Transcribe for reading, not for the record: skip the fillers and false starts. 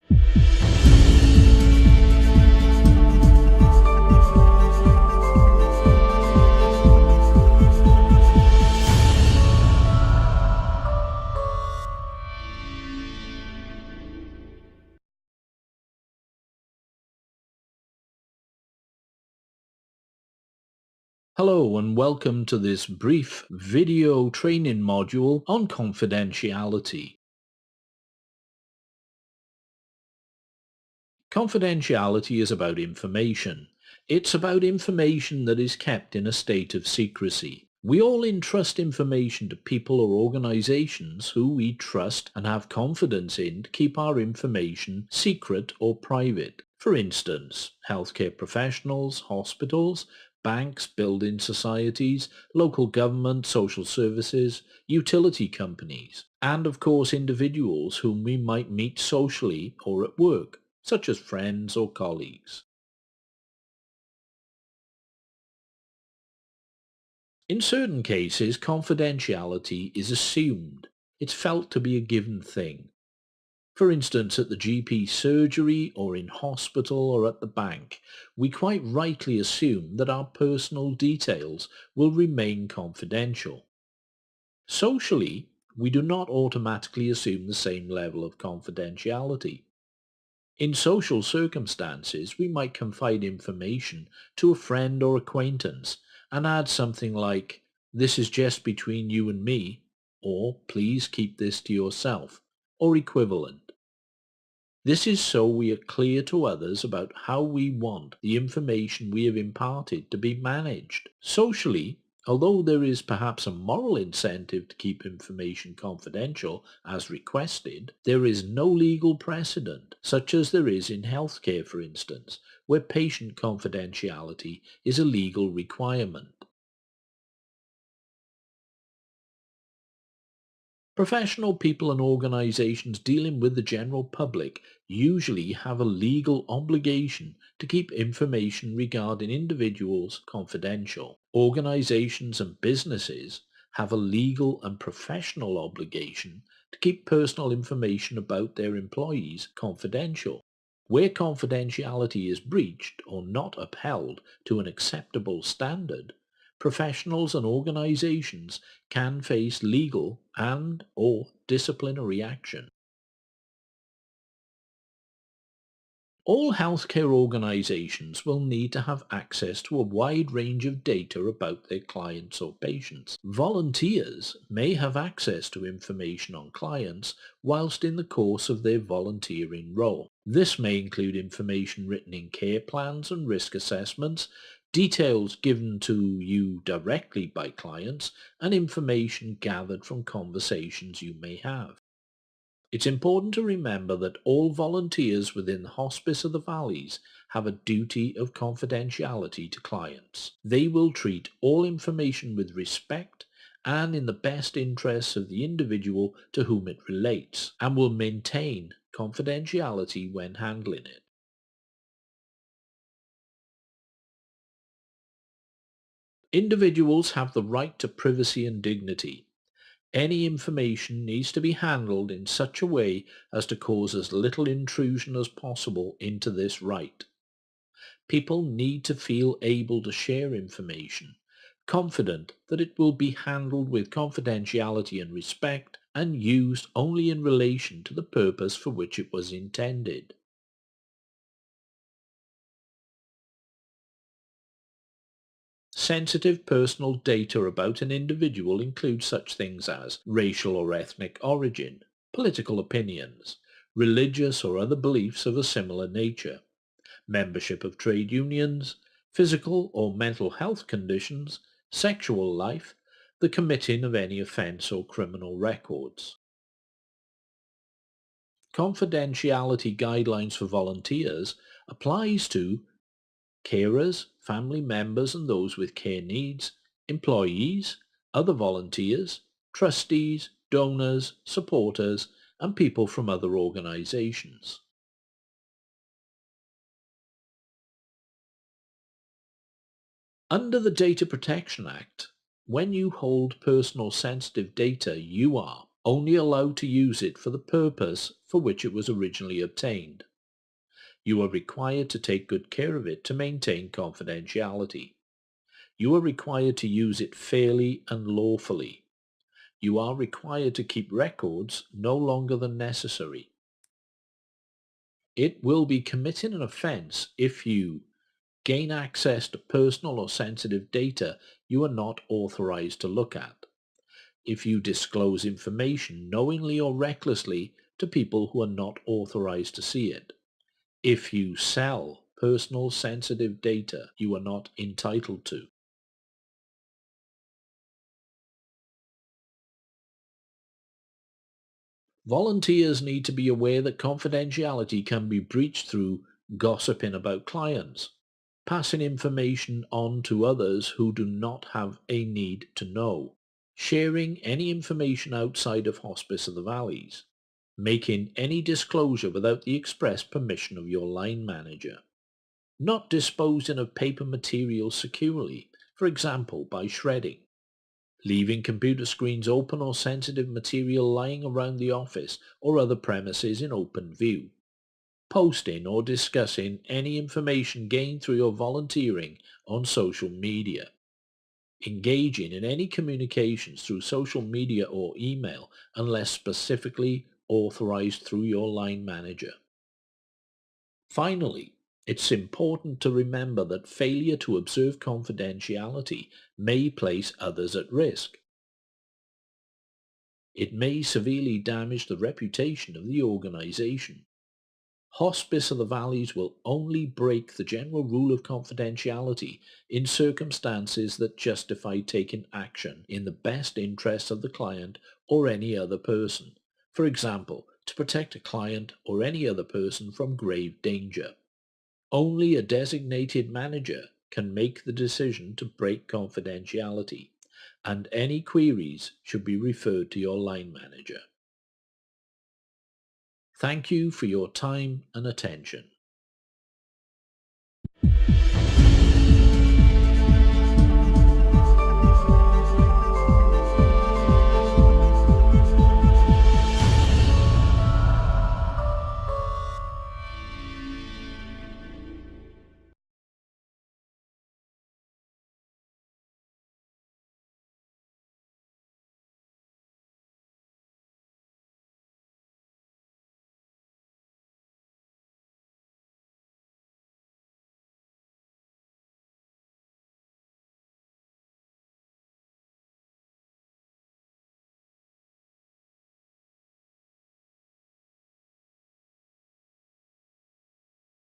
Hello and welcome to this brief video training module on confidentiality. Confidentiality is about information. It's about information that is kept in a state of secrecy. We all entrust information to people or organizations who we trust and have confidence in to keep our information secret or private. For instance, healthcare professionals, hospitals, banks, building societies, local government, social services, utility companies, and of course individuals whom we might meet socially or at work, such as friends or colleagues. In certain cases, confidentiality is assumed. It's felt to be a given thing. For instance, at the GP surgery or in hospital or at the bank, we quite rightly assume that our personal details will remain confidential. Socially, we do not automatically assume the same level of confidentiality. In social circumstances, we might confide information to a friend or acquaintance and add something like, "This is just between you and me," or "Please keep this to yourself," or equivalent. This is so we are clear to others about how we want the information we have imparted to be managed. Socially, although there is perhaps a moral incentive to keep information confidential as requested, there is no legal precedent, such as there is in healthcare for instance, where patient confidentiality is a legal requirement. Professional people and organizations dealing with the general public usually have a legal obligation to keep information regarding individuals confidential. Organizations and businesses have a legal and professional obligation to keep personal information about their employees confidential. Where confidentiality is breached or not upheld to an acceptable standard, professionals and organizations can face legal and/or disciplinary action. All healthcare organizations will need to have access to a wide range of data about their clients or patients. Volunteers may have access to information on clients whilst in the course of their volunteering role. This may include information written in care plans and risk assessments, details given to you directly by clients, and information gathered from conversations you may have. It's important to remember that all volunteers within the Hospice of the Valleys have a duty of confidentiality to clients. They will treat all information with respect and in the best interests of the individual to whom it relates, and will maintain confidentiality when handling it. Individuals have the right to privacy and dignity. Any information needs to be handled in such a way as to cause as little intrusion as possible into this right. People need to feel able to share information, confident that it will be handled with confidentiality and respect and used only in relation to the purpose for which it was intended. Sensitive personal data about an individual include such things as racial or ethnic origin, political opinions, religious or other beliefs of a similar nature, membership of trade unions, physical or mental health conditions, sexual life, the committing of any offence or criminal records. Confidentiality guidelines for volunteers applies to carers, family members and those with care needs, employees, other volunteers, trustees, donors, supporters, and people from other organizations. Under the Data Protection Act, when you hold personal sensitive data, you are only allowed to use it for the purpose for which it was originally obtained. You are required to take good care of it to maintain confidentiality. You are required to use it fairly and lawfully. You are required to keep records no longer than necessary. It will be committing an offence if you gain access to personal or sensitive data you are not authorized to look at. If you disclose information knowingly or recklessly to people who are not authorized to see it. If you sell personal sensitive data you are not entitled to. Volunteers need to be aware that confidentiality can be breached through gossiping about clients, passing information on to others who do not have a need to know, sharing any information outside of Hospice of the Valleys, making any disclosure without the express permission of your line manager, not disposing of paper material securely, for example by shredding, leaving computer screens open or sensitive material lying around the office or other premises in open view, posting or discussing any information gained through your volunteering on social media, engaging in any communications through social media or email unless specifically authorized through your line manager. Finally, it's important to remember that failure to observe confidentiality may place others at risk. It may severely damage the reputation of the organization. Hospice of the Valleys will only break the general rule of confidentiality in circumstances that justify taking action in the best interests of the client or any other person. For example, to protect a client or any other person from grave danger. Only a designated manager can make the decision to break confidentiality, and any queries should be referred to your line manager. Thank you for your time and attention.